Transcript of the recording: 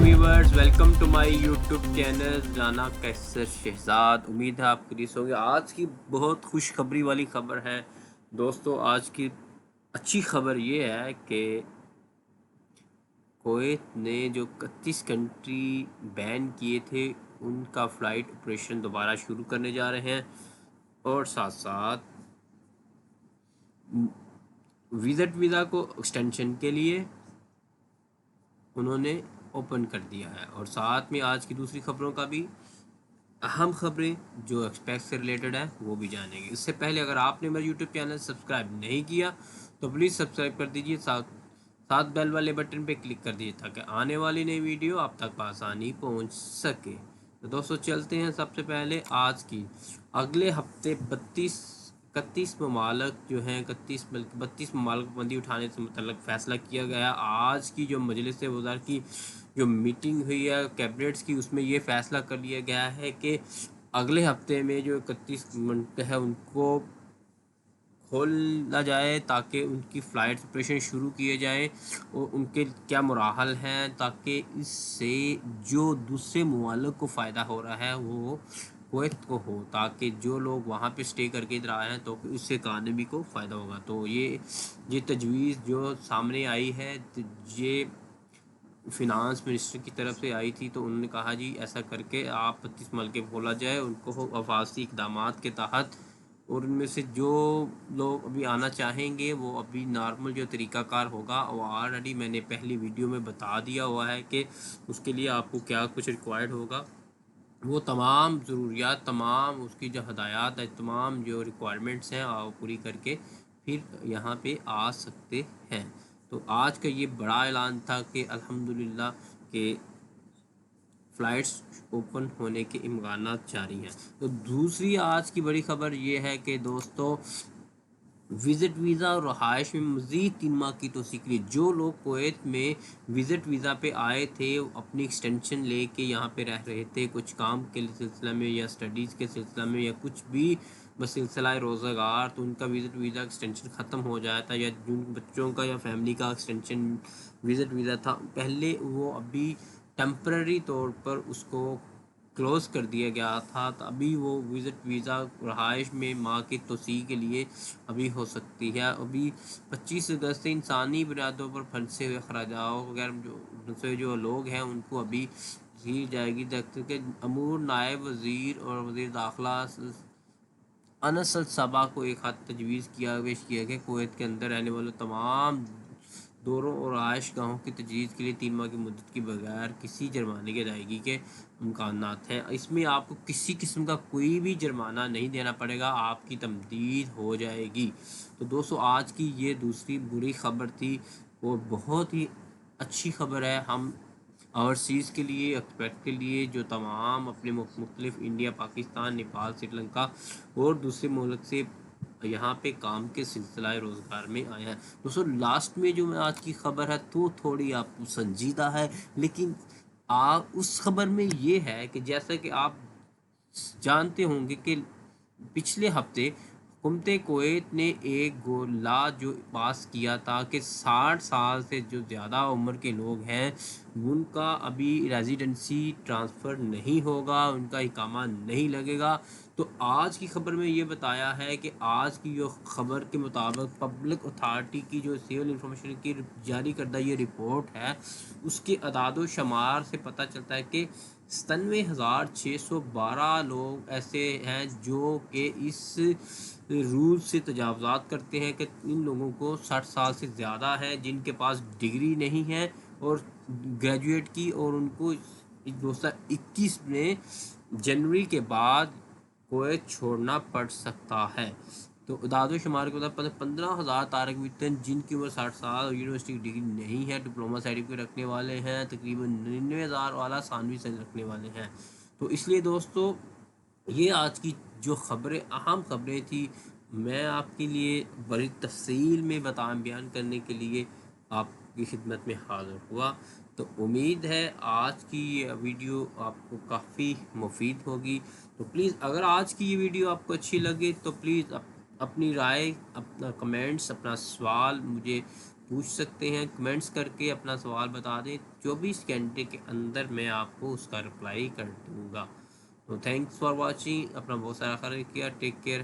Viewers, welcome to my YouTube channel Rana Kaiser Shahzad. उम्मीद है आप खरीद होंगे। आज की बहुत खुशखबरी वाली खबर है दोस्तों। आज की अच्छी खबर ये है कि कुवैत ने जो 31 कंट्री बैन किए थे उनका फ़्लाइट ऑपरेशन दोबारा शुरू करने जा रहे हैं, और साथ साथ वीज़ा को एक्सटेंशन के लिए उन्होंने ओपन कर दिया है। और साथ में आज की दूसरी खबरों का भी अहम खबरें जो एक्सपेक्ट से रिलेटेड है वो भी जानेंगे। इससे पहले अगर आपने मेरा यूट्यूब चैनल सब्सक्राइब नहीं किया तो प्लीज़ सब्सक्राइब कर दीजिए, साथ बेल वाले बटन पे क्लिक कर दीजिए ताकि आने वाली नई वीडियो आप तक आसानी पहुंच सके। तो दोस्तों चलते हैं सबसे पहले आज की। अगले हफ्ते 31 ममालक जो हैं 32 ममालक बंदी उठाने से मुतल्लिक फ़ैसला किया गया। आज की जो मजलिस वज़ार की जो मीटिंग हुई है कैबिनेट्स की, उसमें ये फ़ैसला कर लिया गया है कि अगले हफ्ते में जो 31 मुल्क है उनको खोला जाए ताकि उनकी फ़्लाइट ऑपरेशन शुरू किए जाएँ और उनके क्या मराहल हैं, ताकि इससे जो दूसरे ममालिक को फ़ायदा हो रहा है वो कुवैत को हो, ताकि जो लोग वहाँ पे स्टे करके इधर आए हैं तो उससे इकानमी को फ़ायदा होगा। तो ये तजवीज़ जो सामने आई है ये फिनांस मिनिस्टर की तरफ से आई थी। तो उन्होंने कहा जी ऐसा करके आप 32 मलके खोला जाए उनको आवासी इक़दामात के तहत, और उनमें से जो लोग अभी आना चाहेंगे वो अभी नॉर्मल जो तरीक़ाकार होगा वो ऑलरेडी मैंने पहली वीडियो में बता दिया हुआ है कि उसके लिए आपको क्या कुछ रिक्वायर्ड होगा। वो तमाम ज़रूरियात, तमाम उसकी जो हदायत है, तमाम जो रिक्वायरमेंट्स हैं आप पूरी करके फिर यहाँ पे आ सकते हैं। तो आज का ये बड़ा ऐलान था कि अल्हम्दुलिल्लाह के फ़्लाइट्स ओपन होने के इम्कानात जारी हैं। तो दूसरी आज की बड़ी खबर ये है कि दोस्तों विज़िट वीज़ा और रहाइश में मज़ीद 3 माह की तोसी के लिए जो लोग कुवैत में विज़िट वीज़ा पे आए थे, अपनी एक्सटेंशन लेके यहाँ पे रह रहे थे कुछ काम के सिलसिला में या स्टडीज़ के सिलसिला में या कुछ भी बसिलसिला रोज़गार, तो उनका विज़िट वीज़ा एक्सटेंशन ख़त्म हो जाता, या जिन बच्चों का या फैमिली का एक्सटेंशन विज़िट वीज़ा था पहले वो अभी टेम्पररी तौर पर उसको क्लोज़ कर दिया गया था, तो अभी वो विज़िट वीज़ा रहाइश में माह की तोसी के लिए अभी हो सकती है। अभी 25 अगस्त से इंसानी बुनियादों पर फंसे हुए खराजाओं वगैरह जो फंसे जो लोग हैं उनको अभी दी जाएगी। देखते कि अमूर नायब वज़ीर और वज़ीर दाखिला अनस अल सबा को एक हाथ तजवीज़ पेश किया गया कुवैत के अंदर रहने वाले तमाम दोरों और आयश गाहों की तजवीज़ के लिए 3 माह की मुद्दत के बगैर किसी जुर्माने की अदायगी के इम्कानात हैं। इसमें आपको किसी किस्म का कोई भी जुर्माना नहीं देना पड़ेगा, आपकी तमदीद हो जाएगी। तो दोस्तों आज की ये दूसरी बुरी खबर थी और बहुत ही अच्छी खबर है हम ओवरसीज़ के लिए, एक्सपेक्ट के लिए जो तमाम अपने मुख्तलिफ इंडिया, पाकिस्तान, नेपाल, श्रीलंका और दूसरे मुल्क से यहाँ पे काम के सिलसिला रोज़गार में आया है। दोस्तों लास्ट में जो मैं आज की खबर है तो थोड़ी आप संजीदा है, लेकिन आप उस खबर में ये है कि जैसा कि आप जानते होंगे कि पिछले हफ्ते हुकूमत कुवैत ने एक गोला जो पास किया था कि 60 साल से जो ज़्यादा उम्र के लोग हैं उनका अभी रेजिडेंसी ट्रांसफ़र नहीं होगा, उनका इकामा नहीं लगेगा। तो आज की खबर में ये बताया है कि आज की जो खबर के मुताबिक पब्लिक अथॉरिटी की जो सिविल इंफॉर्मेशन की जारी करदा ये रिपोर्ट है उसके अदाद शुमार से पता चलता है कि 97,612 लोग ऐसे हैं जो कि इस रूल से तजावज़ात करते हैं कि इन लोगों को 60 साल से ज़्यादा है, जिनके पास डिग्री नहीं है और ग्रेजुएट की, और उनको 2021 में जनवरी के बाद कुवैत छोड़ना पड़ सकता है। तो अदाद शुमार के बाद 15,000 तारक वेतन जिनकी उम्र 60 साल और यूनिवर्सिटी की डिग्री नहीं है, डिप्लोमा सर्टिफिकेट रखने वाले हैं, तकरीबन 99,000 वाला सानवी से रखने वाले हैं। तो इसलिए दोस्तों ये आज की जो खबरें अहम खबरें थी मैं आपके लिए बड़ी तफसील में बयान करने के लिए आपकी खिदमत में हाज़िर हुआ। तो उम्मीद है आज की ये वीडियो आपको काफ़ी मुफीद होगी। तो प्लीज़ अगर आज की ये वीडियो आपको अच्छी लगे तो प्लीज़ अपनी राय, अपना कमेंट्स, अपना सवाल मुझे پوچھ سکتے ہیں، کمنٹس کر کے اپنا سوال بتا دیں، 24 گھنٹے کے اندر میں آپ کو اس کا رپلائی کر دوں گا۔ تو تھینکس فار واچنگ، اپنا بہت سارا خیال کیا، ٹیک کیئر۔